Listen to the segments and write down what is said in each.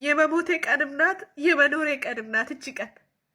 የመሞቴ ቀንም ናት፣ የመኖሬ ቀንም ናት እቺ ቀን።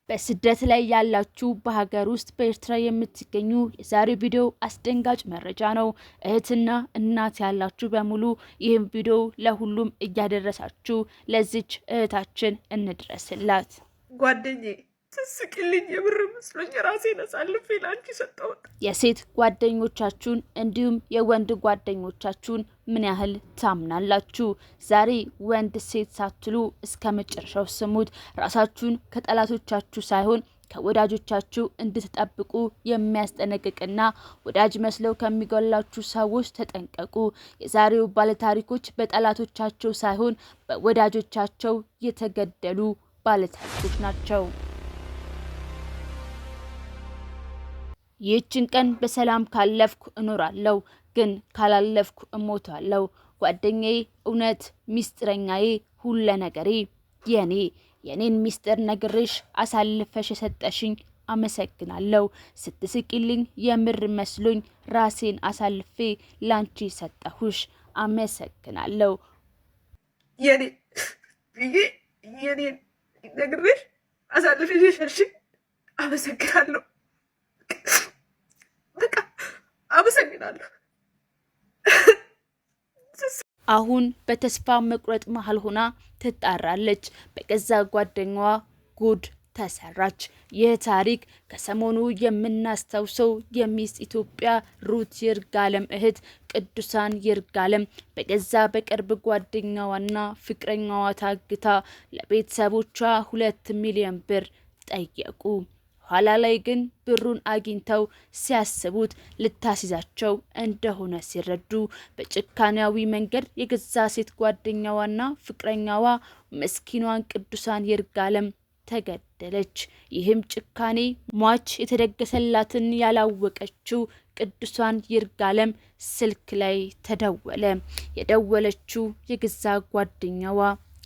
በስደት ላይ ያላችሁ በሀገር ውስጥ በኤርትራ የምትገኙ የዛሬው ቪዲዮ አስደንጋጭ መረጃ ነው። እህትና እናት ያላችሁ በሙሉ ይህን ቪዲዮ ለሁሉም እያደረሳችሁ ለዚች እህታችን እንድረስላት። ጓደኛዬ ትስቅልኝ፣ የብር መስሎኝ ራሴን አሳልፌ ላንቺ ሰጠሁት። የሴት ጓደኞቻችሁን እንዲሁም የወንድ ጓደኞቻችሁን ምን ያህል ታምናላችሁ? ዛሬ ወንድ ሴት ሳትሉ እስከ መጨረሻው ስሙት። ራሳችሁን ከጠላቶቻችሁ ሳይሆን ከወዳጆቻችሁ እንድትጠብቁ የሚያስጠነቅቅና ወዳጅ መስለው ከሚገላችሁ ሰዎች ተጠንቀቁ። የዛሬው ባለታሪኮች በጠላቶቻቸው ሳይሆን በወዳጆቻቸው የተገደሉ ባለታሪኮች ናቸው። ይህችን ቀን በሰላም ካለፍኩ እኖራለሁ፣ ግን ካላለፍኩ እሞታለሁ። ጓደኛዬ፣ እውነት ሚስጥረኛዬ፣ ሁለ ነገሬ፣ የኔን ሚስጥር ነግሬሽ አሳልፈሽ የሰጠሽኝ አመሰግናለሁ። ስትስቂልኝ የምር መስሎኝ ራሴን አሳልፌ ላንቺ ሰጠሁሽ። አመሰግናለሁ። የኔን ነግሬሽ አሳልፈሽ የሰጠሽኝ አመሰግናለሁ። በቃ አመሰግናለሁ። አሁን በተስፋ መቁረጥ መሃል ሆና ትጣራለች። በገዛ ጓደኛዋ ጉድ ተሰራች። ይህ ታሪክ ከሰሞኑ የምናስታውሰው የሚስ ኢትዮጵያ ሩት ይርጋለም እህት ቅዱሳን ይርጋለም በገዛ በቅርብ ጓደኛዋና ፍቅረኛዋ ታግታ ለቤተሰቦቿ 2 ሚሊዮን ብር ጠየቁ። ኋላ ላይ ግን ብሩን አግኝተው ሲያስቡት ልታስይዛቸው እንደሆነ ሲረዱ በጭካኔያዊ መንገድ የገዛ ሴት ጓደኛዋና ፍቅረኛዋ መስኪኗን ቅዱሳን ይርጋለም ተገደለች። ይህም ጭካኔ ሟች የተደገሰላትን ያላወቀችው ቅዱሳን ይርጋለም ስልክ ላይ ተደወለ። የደወለችው የገዛ ጓደኛዋ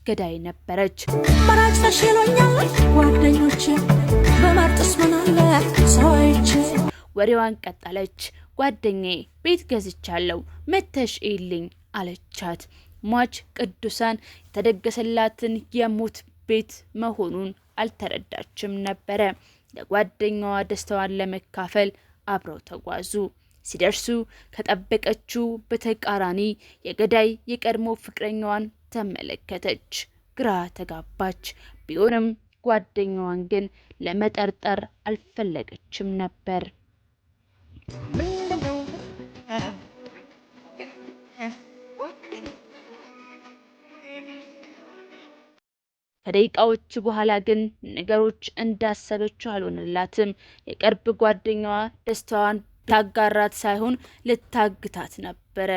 ገዳይ ነበረች። ማራጭ ተሽሎኛል ጓደኞቼ በማርጥስ ምናለ ሰዎች ወሬዋን ቀጠለች። ጓደኛዬ ቤት ገዝቻለሁ መተሽ እልኝ አለቻት። ሟች ቅዱሳን የተደገሰላትን የሞት ቤት መሆኑን አልተረዳችም ነበረ። ለጓደኛዋ ደስታዋን ለመካፈል አብረው ተጓዙ። ሲደርሱ ከጠበቀችው በተቃራኒ የገዳይ የቀድሞ ፍቅረኛዋን ተመለከተች። ግራ ተጋባች። ቢሆንም ጓደኛዋን ግን ለመጠርጠር አልፈለገችም ነበር። ከደቂቃዎች በኋላ ግን ነገሮች እንዳሰበችው አልሆነላትም። የቅርብ ጓደኛዋ ደስታዋን ታጋራት ሳይሆን ልታግታት ነበረ።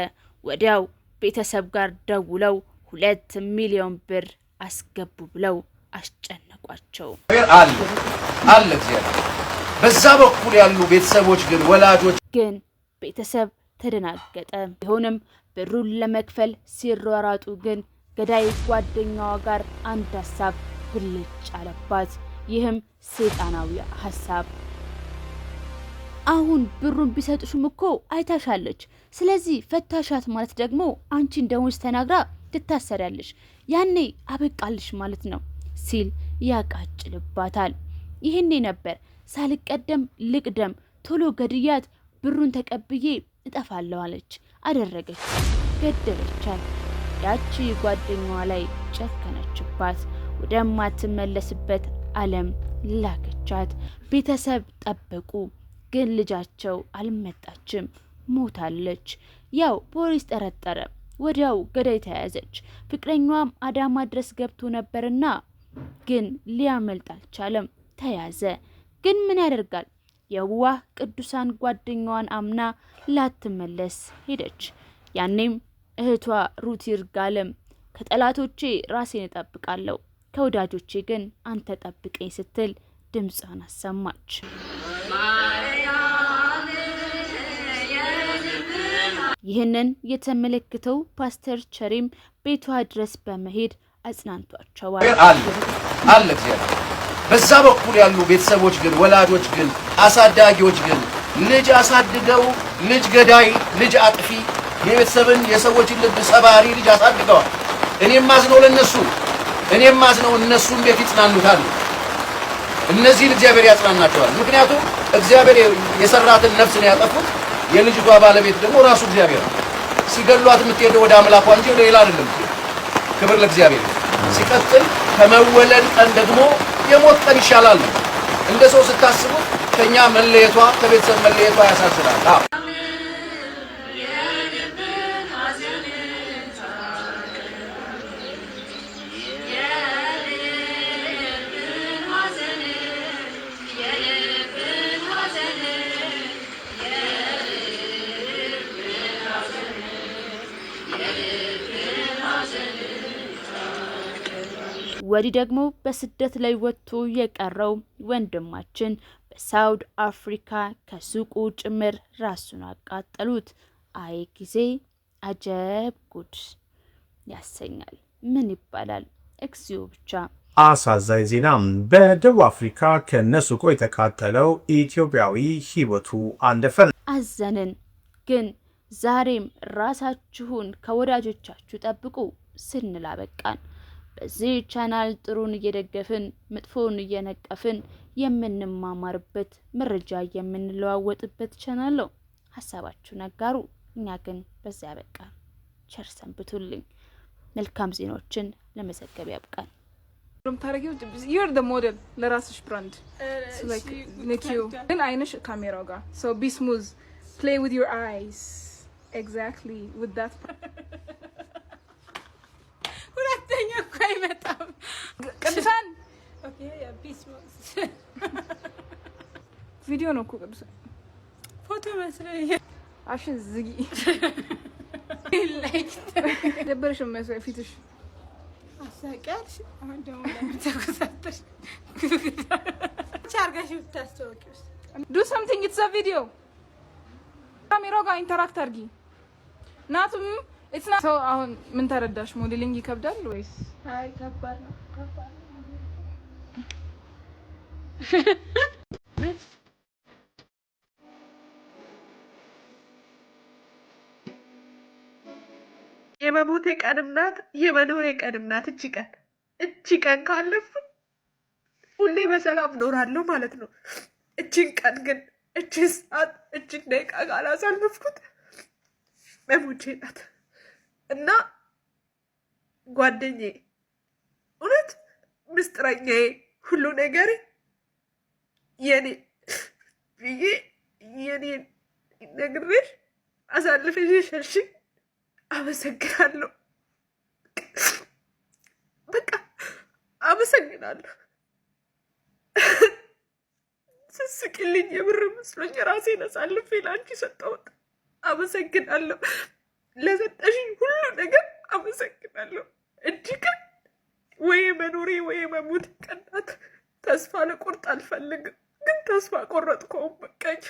ወዲያው ቤተሰብ ጋር ደውለው 2 ሚሊዮን ብር አስገቡ ብለው አስጨነቋቸው። አለ እግዚአብሔር። በዛ በኩል ያሉ ቤተሰቦች ግን ወላጆች ግን ቤተሰብ ተደናገጠ። ቢሆንም ብሩን ለመክፈል ሲሯራጡ ግን ገዳይ ጓደኛዋ ጋር አንድ ሀሳብ ብልጭ አለባት። ይህም ሰይጣናዊ ሀሳብ። አሁን ብሩን ቢሰጡሽም እኮ አይታሻለች። ስለዚህ ፈታሻት ማለት ደግሞ አንቺ እንደሆንሽ ተናግራ ትታሰሪያለሽ። ያኔ አበቃልሽ ማለት ነው ሲል ያቃጭልባታል። ይህኔ ነበር ሳልቀደም ልቅደም፣ ቶሎ ገድያት ብሩን ተቀብዬ እጠፋለሁ አለች። አደረገች፣ ገደለቻት። ያቺ ጓደኛዋ ላይ ጨከነችባት። ወደማትመለስበት ዓለም ላከቻት። ቤተሰብ ጠበቁ፣ ግን ልጃቸው አልመጣችም፣ ሞታለች። ያው ፖሊስ ጠረጠረ። ወዲያው ገዳይ ተያዘች። ፍቅረኛዋም አዳማ ድረስ ገብቶ ነበርና ግን ሊያመልጥ አልቻለም፣ ተያዘ። ግን ምን ያደርጋል፣ የዋህ ቅዱሳን ጓደኛዋን አምና ላትመለስ ሄደች። ያኔም እህቷ ሩት ይርጋለም ከጠላቶቼ ራሴን እጠብቃለሁ፣ ከወዳጆቼ ግን አንተ ጠብቀኝ ስትል ድምጿን አሰማች። ይህንን የተመለከተው ፓስተር ቸሪም ቤቷ ድረስ በመሄድ አጽናንቷቸዋል። አለ እግዚአብሔር። በዛ በኩል ያሉ ቤተሰቦች ግን ወላጆች ግን አሳዳጊዎች ግን ልጅ አሳድገው ልጅ ገዳይ ልጅ አጥፊ የቤተሰብን የሰዎችን ልብ ሰባሪ ልጅ አሳድገዋል። እኔም ማዝነው ለነሱ እኔም ማዝነው እነሱ እንዴት ይጽናኑታል? እነዚህን እግዚአብሔር ያጽናናቸዋል። ምክንያቱም እግዚአብሔር የሰራትን ነፍስ ነው ያጠፉት። የልጅቷ ባለቤት ደግሞ ራሱ እግዚአብሔር ነው። ሲገሏት የምትሄደው ወደ አምላኳ እንጂ ሌላ አይደለም። ክብር ለእግዚአብሔር። ሲቀጥል ከመወለድ ቀን ደግሞ የሞት ቀን ይሻላል። እንደ ሰው ስታስቡት ከኛ መለየቷ ከቤተሰብ መለየቷ ያሳዝናል። ወዲህ ደግሞ በስደት ላይ ወጥቶ የቀረው ወንድማችን በሳውዲ አፍሪካ ከሱቁ ጭምር ራሱን አቃጠሉት። አይ ጊዜ አጀብ ጉድ ያሰኛል። ምን ይባላል? እግዚኦ ብቻ። አሳዛኝ ዜና በደቡብ አፍሪካ ከነሱቁ የተቃጠለው ኢትዮጵያዊ ህይወቱ አለፈ። አዘንን። ግን ዛሬም ራሳችሁን ከወዳጆቻችሁ ጠብቁ ስንል አበቃን። በዚህ ቻናል ጥሩን እየደገፍን መጥፎውን እየነቀፍን የምንማማርበት መረጃ የምንለዋወጥበት ቻናል ነው። ሐሳባችሁን አጋሩ። እኛ ግን በዚያ ያበቃን። ቸር ሰንብቱልኝ። መልካም ዜናዎችን ለመዘገብ ያብቃን። You're the model ለራስሽ ብራንድ like ንኪው ግን አይንሽ ካሜራው ጋር so be smooth play with your eyes exactly with that ሁለተኛ እኮ አይመጣም ቅዱሳን ኦኬ ያ be smooth ቪዲዮ ነው እኮ ቅዱሳን ፎቶ መስለኝ አሽ ዝጊ like ደበረሽ መስለኝ ፊትሽ አሳቀሽ አሁን ደግሞ ለምትተከታተሽ ቻርጋሽ ተስተውቂስ do something it's a video ካሜራው ጋር ኢንተራክት አድርጊ ናቱም it's not so አሁን ምን ተረዳሽ ሞዴሊንግ ይከብዳል ወይስ አይ ከባድ ነው የመሞቴ ቀንም ናት የመኖሬ ቀንም ናት። እቺ ቀን ካለፉ ሁሌ በሰላም ኖራለሁ ማለት ነው። እቺን ቀን ግን እቺ ሰዓት እቺን ደቂቃ ካላሳለፍኩት መሞቼ ናት እና ጓደኛዬ፣ እውነት ምስጢረኛዬ፣ ሁሉ ነገር የኔ ብዬ የኔ ነግሬሽ አሳልፈሽ ሸልሽኝ አመሰግናለሁ። በቃ አመሰግናለሁ። ስስቅልኝ የምር መስሎኝ ራሴን አሳልፌ ላንቺ ሰጠሁት። አመሰግናለሁ። ለሰጠሽኝ ሁሉ ነገር አመሰግናለሁ። እጅግ ወይ መኖሬ ወይ መሞት ቀን ናት። ተስፋ ልቆርጥ አልፈልግም፣ ግን ተስፋ ቆረጥኩ። በቃኝ።